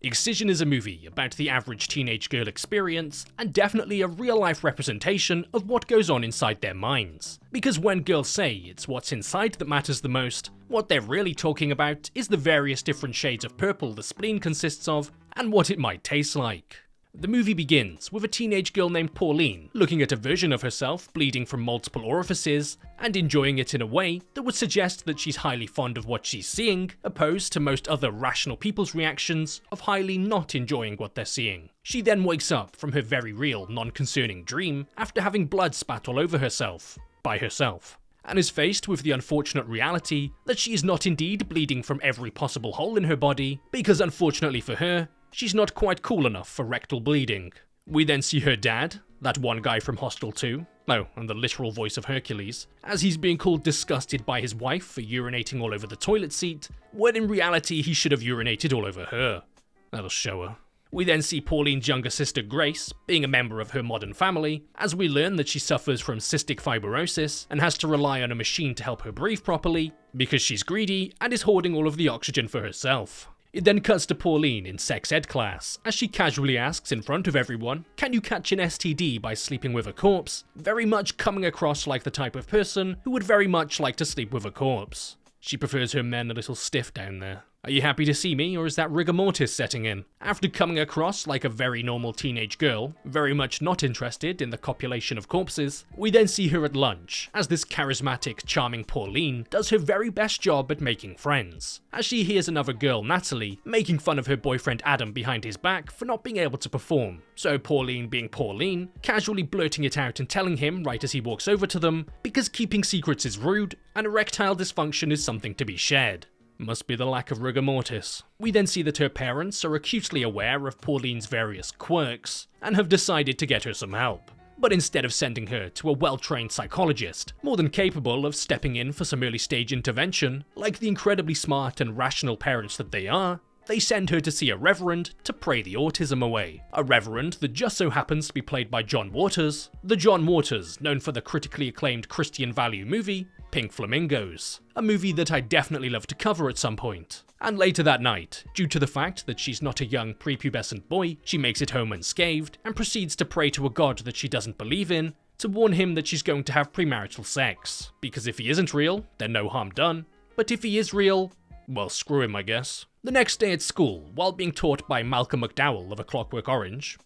Excision is a movie about the average teenage girl experience, and definitely a real-life representation of what goes on inside their minds. Because when girls say it's what's inside that matters the most, what they're really talking about is the various different shades of purple the spleen consists of, and what it might taste like. The movie begins with a teenage girl named Pauline looking at a version of herself bleeding from multiple orifices and enjoying it in a way that would suggest that she's highly fond of what she's seeing, opposed to most other rational people's reactions of highly not enjoying what they're seeing. She then wakes up from her very real, non-concerning dream after having blood spat all over herself, by herself, and is faced with the unfortunate reality that she is not indeed bleeding from every possible hole in her body, because unfortunately for her, she's not quite cool enough for rectal bleeding. We then see her dad, that one guy from Hostel 2, and the literal voice of Hercules, as he's being called disgusted by his wife for urinating all over the toilet seat, when in reality he should have urinated all over her. That'll show her. We then see Pauline's younger sister Grace, being a member of her modern family, as we learn that she suffers from cystic fibrosis and has to rely on a machine to help her breathe properly, because she's greedy and is hoarding all of the oxygen for herself. It then cuts to Pauline in sex ed class, as she casually asks in front of everyone, can you catch an STD by sleeping with a corpse? Very much coming across like the type of person who would very much like to sleep with a corpse. She prefers her men a little stiff down there. Are you happy to see me, or is that rigor mortis setting in? After coming across like a very normal teenage girl, very much not interested in the copulation of corpses, we then see her at lunch, as this charismatic, charming Pauline does her very best job at making friends, as she hears another girl, Natalie, making fun of her boyfriend Adam behind his back for not being able to perform. So Pauline, being Pauline, casually blurting it out and telling him right as he walks over to them, because keeping secrets is rude, and erectile dysfunction is something to be shared. Must be the lack of rigor mortis. We then see that her parents are acutely aware of Pauline's various quirks, and have decided to get her some help. But instead of sending her to a well-trained psychologist, more than capable of stepping in for some early-stage intervention, like the incredibly smart and rational parents that they are, they send her to see a reverend to pray the autism away. A reverend that just so happens to be played by John Waters, the John Waters known for the critically acclaimed Christian value movie, Pink Flamingos, a movie that I'd definitely love to cover at some point. And later that night, due to the fact that she's not a young prepubescent boy, she makes it home unscathed and proceeds to pray to a god that she doesn't believe in, to warn him that she's going to have premarital sex. Because if he isn't real, then no harm done. But if he is real, well, screw him, I guess. The next day at school, while being taught by Malcolm McDowell of A Clockwork Orange,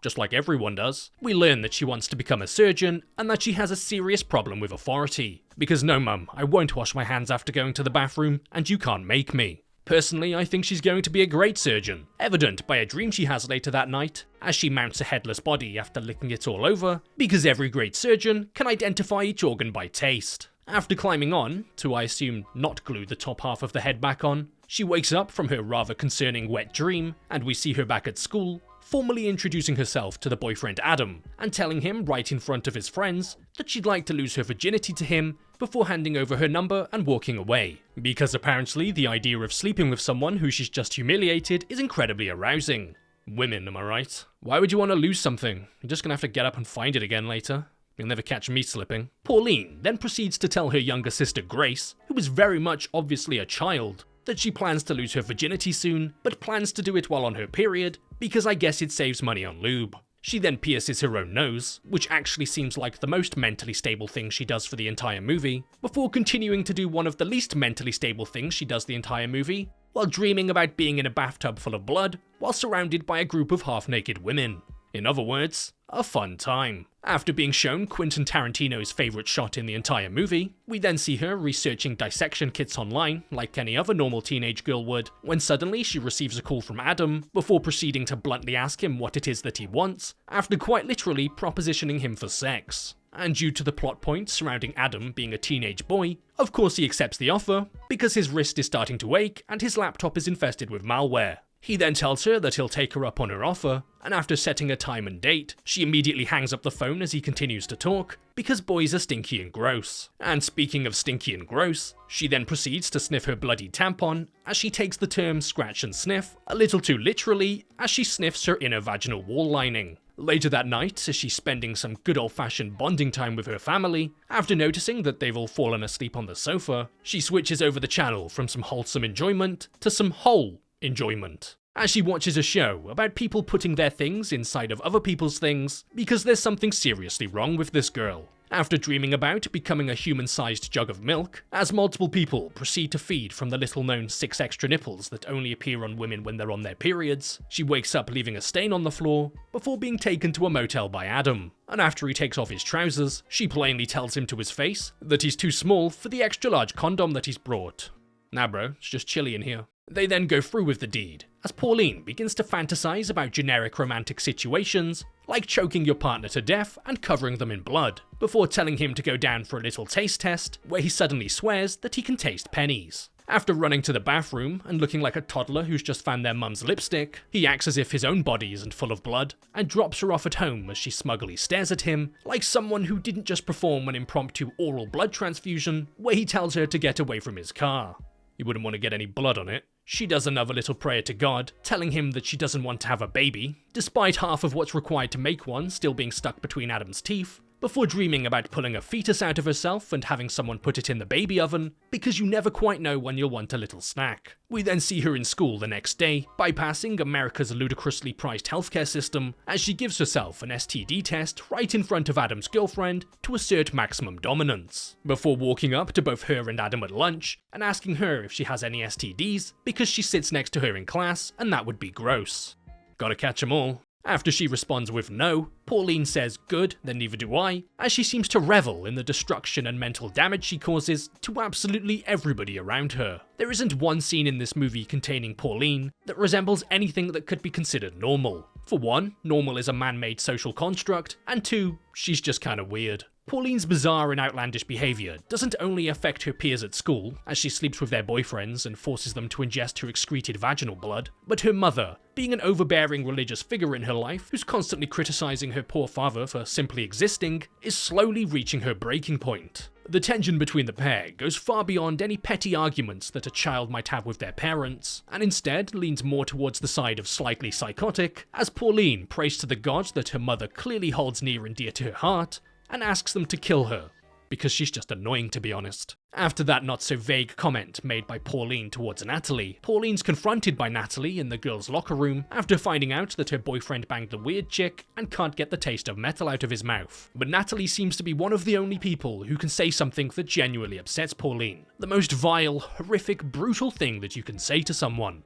just like everyone does, we learn that she wants to become a surgeon and that she has a serious problem with authority. Because no mum, I won't wash my hands after going to the bathroom, and you can't make me. Personally, I think she's going to be a great surgeon, evident by a dream she has later that night, as she mounts a headless body after licking it all over, because every great surgeon can identify each organ by taste. After climbing on, to I assume not glue the top half of the head back on, she wakes up from her rather concerning wet dream, and we see her back at school, formally introducing herself to the boyfriend Adam, and telling him right in front of his friends that she'd like to lose her virginity to him before handing over her number and walking away. Because apparently the idea of sleeping with someone who she's just humiliated is incredibly arousing. Women, am I right? Why would you want to lose something? You're just gonna have to get up and find it again later. You'll never catch me slipping. Pauline then proceeds to tell her younger sister Grace, who is very much obviously a child, that she plans to lose her virginity soon, but plans to do it while on her period, because I guess it saves money on lube. She then pierces her own nose, which actually seems like the most mentally stable thing she does for the entire movie, before continuing to do one of the least mentally stable things she does the entire movie, while dreaming about being in a bathtub full of blood, while surrounded by a group of half-naked women. In other words, a fun time. After being shown Quentin Tarantino's favourite shot in the entire movie, we then see her researching dissection kits online like any other normal teenage girl would, when suddenly she receives a call from Adam, before proceeding to bluntly ask him what it is that he wants, after quite literally propositioning him for sex. And due to the plot points surrounding Adam being a teenage boy, of course he accepts the offer, because his wrist is starting to ache and his laptop is infested with malware. He then tells her that he'll take her up on her offer, and after setting a time and date, she immediately hangs up the phone as he continues to talk, because boys are stinky and gross. And speaking of stinky and gross, she then proceeds to sniff her bloody tampon, as she takes the term scratch and sniff a little too literally, as she sniffs her inner vaginal wall lining. Later that night, as she's spending some good old-fashioned bonding time with her family, after noticing that they've all fallen asleep on the sofa, she switches over the channel from some wholesome enjoyment to some whole enjoyment. as she watches a show about people putting their things inside of other people's things because there's something seriously wrong with this girl. After dreaming about becoming a human-sized jug of milk, as multiple people proceed to feed from the little-known 6 extra nipples that only appear on women when they're on their periods, she wakes up leaving a stain on the floor before being taken to a motel by Adam. And after he takes off his trousers, she plainly tells him to his face that he's too small for the extra-large condom that he's brought. Nah bro, it's just chilly in here. They then go through with the deed, as Pauline begins to fantasize about generic romantic situations, like choking your partner to death and covering them in blood, before telling him to go down for a little taste test, where he suddenly swears that he can taste pennies. After running to the bathroom and looking like a toddler who's just found their mum's lipstick, he acts as if his own body isn't full of blood, and drops her off at home as she smugly stares at him, like someone who didn't just perform an impromptu oral blood transfusion, where he tells her to get away from his car. You wouldn't want to get any blood on it. She does another little prayer to God, telling him that she doesn't want to have a baby, despite half of what's required to make one still being stuck between Adam's teeth, before dreaming about pulling a fetus out of herself and having someone put it in the baby oven, because you never quite know when you'll want a little snack. We then see her in school the next day, bypassing America's ludicrously priced healthcare system, as she gives herself an STD test right in front of Adam's girlfriend to assert maximum dominance, before walking up to both her and Adam at lunch, and asking her if she has any STDs, because she sits next to her in class, and that would be gross. Gotta catch 'em all. After she responds with no, Pauline says good, then neither do I, as she seems to revel in the destruction and mental damage she causes to absolutely everybody around her. There isn't one scene in this movie containing Pauline that resembles anything that could be considered normal. For one, normal is a man-made social construct, and two, she's just kinda weird. Pauline's bizarre and outlandish behaviour doesn't only affect her peers at school, as she sleeps with their boyfriends and forces them to ingest her excreted vaginal blood, but her mother, being an overbearing religious figure in her life who's constantly criticising her poor father for simply existing, is slowly reaching her breaking point. The tension between the pair goes far beyond any petty arguments that a child might have with their parents, and instead leans more towards the side of slightly psychotic, as Pauline prays to the gods that her mother clearly holds near and dear to her heart, and asks them to kill her, because she's just annoying to be honest. After that not so vague comment made by Pauline towards Natalie, Pauline's confronted by Natalie in the girls' locker room after finding out that her boyfriend banged the weird chick and can't get the taste of metal out of his mouth. But Natalie seems to be one of the only people who can say something that genuinely upsets Pauline. The most vile, horrific, brutal thing that you can say to someone.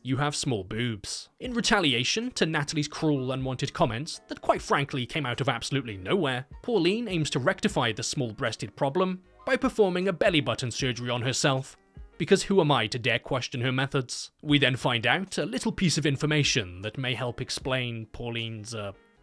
You have small boobs. In retaliation to Natalie's cruel, unwanted comments that quite frankly came out of absolutely nowhere, Pauline aims to rectify the small-breasted problem by performing a belly button surgery on herself, because who am I to dare question her methods? We then find out a little piece of information that may help explain Pauline's,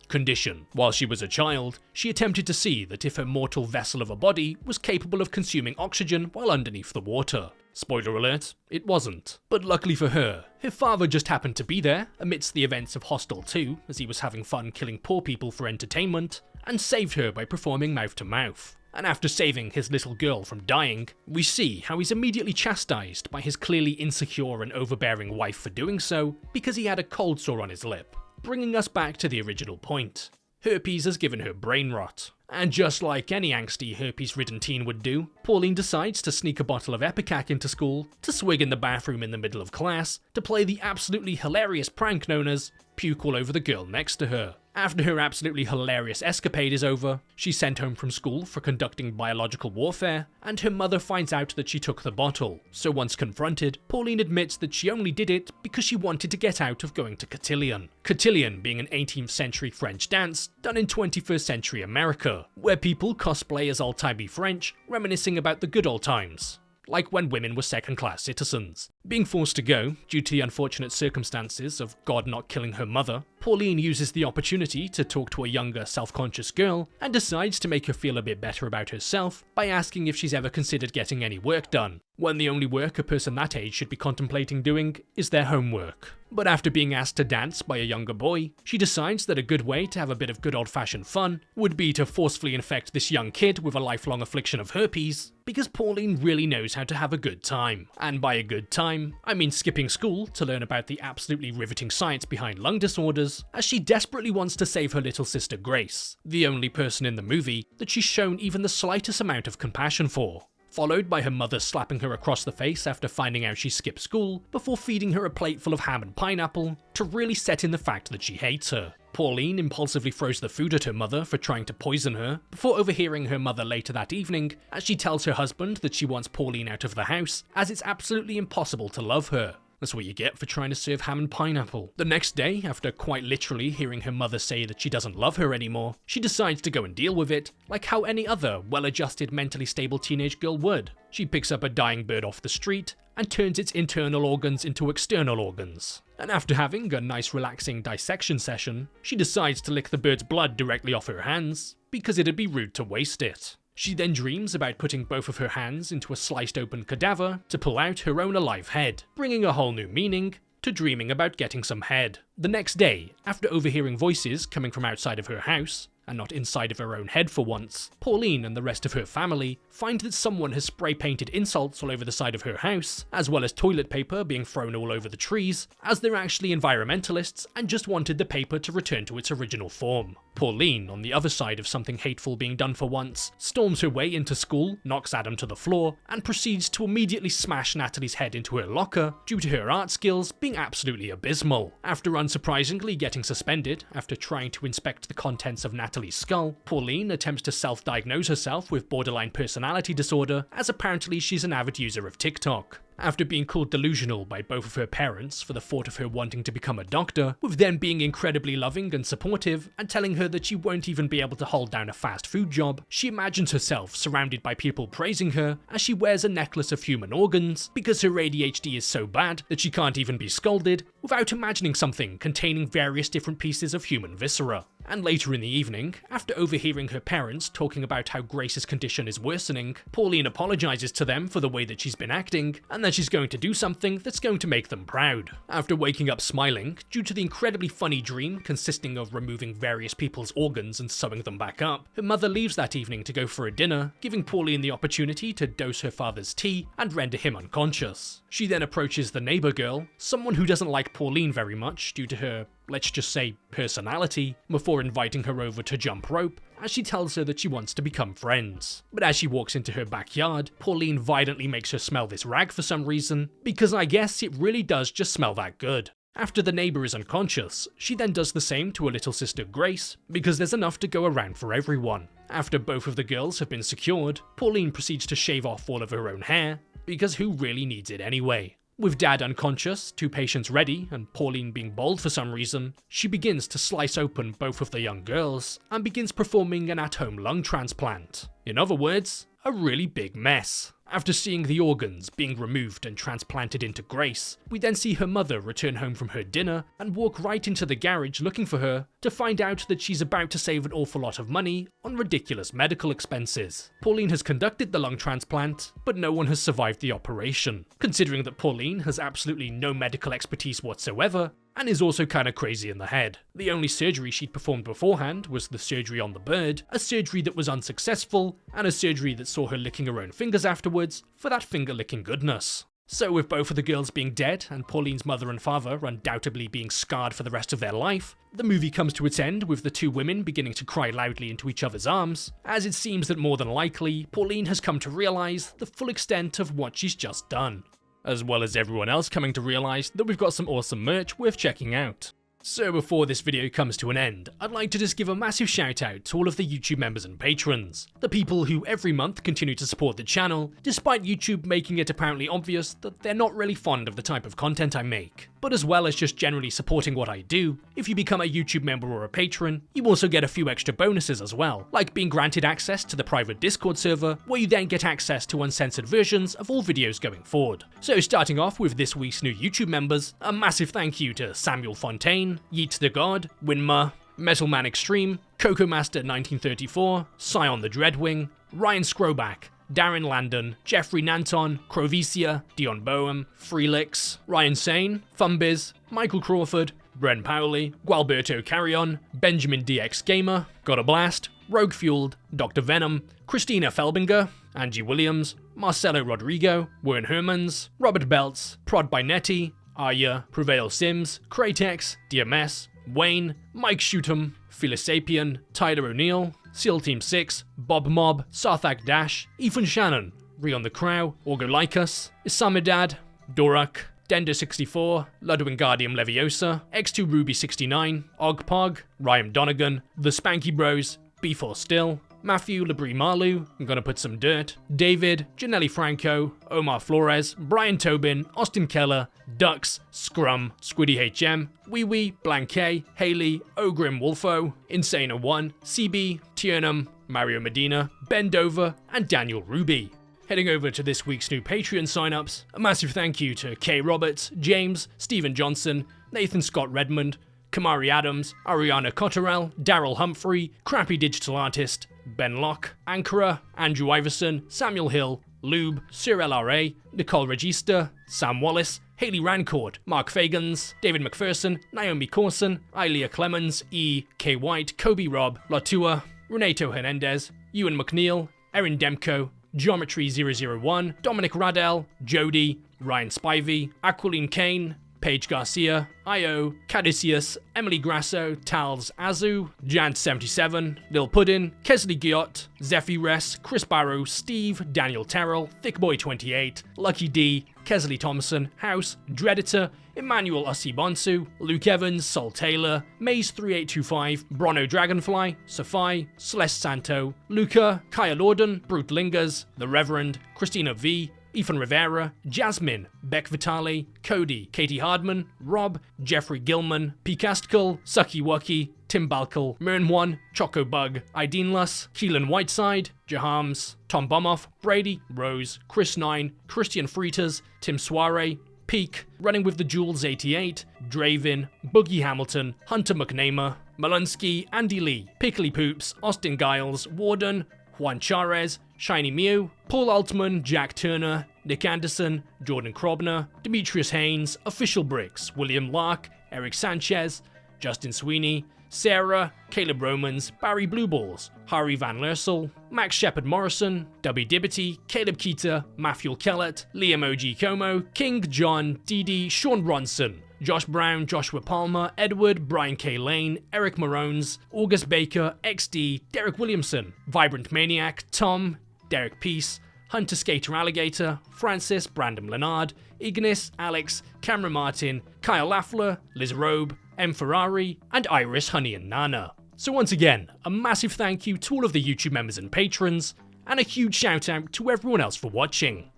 condition. While she was a child, she attempted to see that if her mortal vessel of a body was capable of consuming oxygen while underneath the water. Spoiler alert, it wasn't. But luckily for her, her father just happened to be there amidst the events of Hostel 2 as he was having fun killing poor people for entertainment, and saved her by performing mouth-to-mouth. And after saving his little girl from dying, we see how he's immediately chastised by his clearly insecure and overbearing wife for doing so because he had a cold sore on his lip. Bringing us back to the original point. Herpes has given her brain rot. And just like any angsty, herpes-ridden teen would do, Pauline decides to sneak a bottle of Epicac into school, to swig in the bathroom in the middle of class, to play the absolutely hilarious prank known as puke all over the girl next to her. After her absolutely hilarious escapade is over, she's sent home from school for conducting biological warfare, and her mother finds out that she took the bottle. So once confronted, Pauline admits that she only did it because she wanted to get out of going to cotillion. Cotillion being an 18th century French dance done in 21st century America, where people cosplay as old-timey French, reminiscing about the good old times. Like when women were second-class citizens. Being forced to go, due to the unfortunate circumstances of God not killing her mother, Pauline uses the opportunity to talk to a younger, self-conscious girl, and decides to make her feel a bit better about herself by asking if she's ever considered getting any work done, when the only work a person that age should be contemplating doing is their homework. But after being asked to dance by a younger boy, she decides that a good way to have a bit of good old-fashioned fun would be to forcefully infect this young kid with a lifelong affliction of herpes, because Pauline really knows how to have a good time. And by a good time, I mean skipping school to learn about the absolutely riveting science behind lung disorders, as she desperately wants to save her little sister Grace, the only person in the movie that she's shown even the slightest amount of compassion for. followed by her mother slapping her across the face after finding out she skipped school, before feeding her a plate full of ham and pineapple to really set in the fact that she hates her. Pauline impulsively throws the food at her mother for trying to poison her, before overhearing her mother later that evening as she tells her husband that she wants Pauline out of the house as it's absolutely impossible to love her. That's what you get for trying to serve ham and pineapple. The next day, after quite literally hearing her mother say that she doesn't love her anymore, she decides to go and deal with it, like how any other well-adjusted, mentally stable teenage girl would. She picks up a dying bird off the street and turns its internal organs into external organs. And after having a nice relaxing dissection session, she decides to lick the bird's blood directly off her hands, because it'd be rude to waste it. She then dreams about putting both of her hands into a sliced open cadaver to pull out her own alive head, bringing a whole new meaning to dreaming about getting some head. The next day, after overhearing voices coming from outside of her house, and not inside of her own head for once, Pauline and the rest of her family find that someone has spray painted insults all over the side of her house, as well as toilet paper being thrown all over the trees, as they're actually environmentalists and just wanted the paper to return to its original form. Pauline, on the other side of something hateful being done for once, storms her way into school, knocks Adam to the floor, and proceeds to immediately smash Natalie's head into her locker due to her art skills being absolutely abysmal. After unsurprisingly getting suspended after trying to inspect the contents of Natalie's skull, Pauline attempts to self-diagnose herself with borderline personality disorder, as apparently she's an avid user of TikTok. After being called delusional by both of her parents for the thought of her wanting to become a doctor, with them being incredibly loving and supportive and telling her that she won't even be able to hold down a fast food job, she imagines herself surrounded by people praising her as she wears a necklace of human organs because her ADHD is so bad that she can't even be scolded without imagining something containing various different pieces of human viscera. And later in the evening, after overhearing her parents talking about how Grace's condition is worsening, Pauline apologizes to them for the way that she's been acting, and that she's going to do something that's going to make them proud. After waking up smiling, due to the incredibly funny dream consisting of removing various people's organs and sewing them back up, her mother leaves that evening to go for a dinner, giving Pauline the opportunity to dose her father's tea and render him unconscious. She then approaches the neighbor girl, someone who doesn't like Pauline very much due to her, let's just say, personality, before inviting her over to jump rope, as she tells her that she wants to become friends. But as she walks into her backyard, Pauline violently makes her smell this rag for some reason, because I guess it really does just smell that good. After the neighbor is unconscious, she then does the same to her little sister Grace, because there's enough to go around for everyone. After both of the girls have been secured, Pauline proceeds to shave off all of her own hair, because who really needs it anyway? With Dad unconscious, 2 patients ready, and Pauline being bald for some reason, she begins to slice open both of the young girls and begins performing an at-home lung transplant. In other words, a really big mess. After seeing the organs being removed and transplanted into Grace, we then see her mother return home from her dinner and walk right into the garage looking for her to find out that she's about to save an awful lot of money on ridiculous medical expenses. Pauline has conducted the lung transplant, but no one has survived the operation. Considering that Pauline has absolutely no medical expertise whatsoever, and is also kinda crazy in the head. The only surgery she'd performed beforehand was the surgery on the bird, a surgery that was unsuccessful, and a surgery that saw her licking her own fingers afterwards for that finger-licking goodness. So with both of the girls being dead, and Pauline's mother and father undoubtedly being scarred for the rest of their life, the movie comes to its end with the 2 women beginning to cry loudly into each other's arms, as it seems that more than likely, Pauline has come to realise the full extent of what she's just done, as well as everyone else coming to realise that we've got some awesome merch worth checking out. So before this video comes to an end, I'd like to just give a massive shout out to all of the YouTube members and patrons, the people who every month continue to support the channel, despite YouTube making it apparently obvious that they're not really fond of the type of content I make. But as well as just generally supporting what I do, if you become a YouTube member or a patron, you also get a few extra bonuses as well, like being granted access to the private Discord server, where you then get access to uncensored versions of all videos going forward. So starting off with this week's new YouTube members, a massive thank you to Samuel Fontaine, Yeet the God, Winma, Metalman Extreme, Coco Master 1934, Scion the Dreadwing, Ryan Scroback, Darren Landon, Jeffrey Nanton, Crovicia, Dion Boehm, Freelix, Ryan Sane, Thumbiz, Michael Crawford, Bren Powley, Gualberto Carrion, Benjamin DX Gamer, Got a Blast, Rogue Fueled, Dr. Venom, Christina Felbinger, Angie Williams, Marcelo Rodrigo, Wern Hermans, Robert Belts, Prod by Netty, Arya, Prevail Sims, Kratex, DMS, Wayne, Mike Shootum, Philosapian, Tyler O'Neill, SEAL Team 6, Bob Mob, Sarthak Dash, Ethan Shannon, Rion the Crow, Orgolycus, Isamidad, Dorak, Dender64, Ludwingardium Leviosa, X2 Ruby 69, Ogpog, Ryan Donegan, The Spanky Bros, B4 Still, Matthew Labrie Marlu, I'm gonna put some dirt, David, Janelli Franco, Omar Flores, Brian Tobin, Austin Keller, Dux, Scrum, Squiddy HM, Wee Wee, Blanquet, Haley, Ogrim Wolfo, Insano1, CB, Tiernum, Mario Medina, Ben Dover, and Daniel Ruby. Heading over to this week's new Patreon signups, a massive thank you to Kay Roberts, James, Stephen Johnson, Nathan Scott Redmond, Kamari Adams, Ariana Cotterell, Daryl Humphrey, Crappy Digital Artist, Ben Locke, Ankara, Andrew Iverson, Samuel Hill, Lube, Sir LRA, Nicole Regista, Sam Wallace, Haley Rancourt, Mark Fagans, David McPherson, Naomi Corson, Ilea Clemens, E. K. White, Kobe Rob, Latua, Renato Hernandez, Ewan McNeil, Erin Demko, Geometry 001, Dominic Radell, Jody, Ryan Spivey, Aquiline Kane, Paige Garcia, Io, Cadicius, Emily Grasso, Tals Azu, Jant77, Lil Puddin, Kesley Giot, Zephy Res, Chris Barrow, Steve, Daniel Terrell, Thickboy28, Lucky D, Kesley Thompson, House, Dredditor, Emmanuel Ussi Bonsu, Luke Evans, Sol Taylor, Maze3825, Brono Dragonfly, Safai, Celeste Santo, Luca, Kaya Lorden, Brute Lingers, The Reverend, Christina V, Ethan Rivera, Jasmine, Beck Vitale, Cody, Katie Hardman, Rob, Jeffrey Gilman, Pikastical, Sucky Wucky, Tim Balkel, Mern1, Choco Bug, Ideen Luss, Keelan Whiteside, Jahams, Tom Bomoff, Brady, Rose, Chris 9, Christian Fritas, Tim Soire, Peak, Running with the Jules 88, Draven, Boogie Hamilton, Hunter McNamer, Malunsky, Andy Lee, Pickly Poops, Austin Giles, Warden, Juan Charez, Shiny Mew, Paul Altman, Jack Turner, Nick Anderson, Jordan Krobner, Demetrius Haynes, Official Bricks, William Lark, Eric Sanchez, Justin Sweeney, Sarah, Caleb Romans, Barry Blueballs, Harry Van Lersel, Max Shepard Morrison, Dubby Dibbity, Caleb Keita, Matthew Kellett, Liam OG Como, King, John, Didi, Sean Bronson, Josh Brown, Joshua Palmer, Edward, Brian K. Lane, Eric Marones, August Baker, XD, Derek Williamson, Vibrant Maniac, Tom, Derek Peace, Hunter Skater Alligator, Francis, Brandon Leonard, Ignis, Alex, Cameron Martin, Kyle Laffler, Liz Robe, M. Ferrari, and Iris, Honey and Nana. So once again, a massive thank you to all of the YouTube members and patrons, and a huge shout out to everyone else for watching.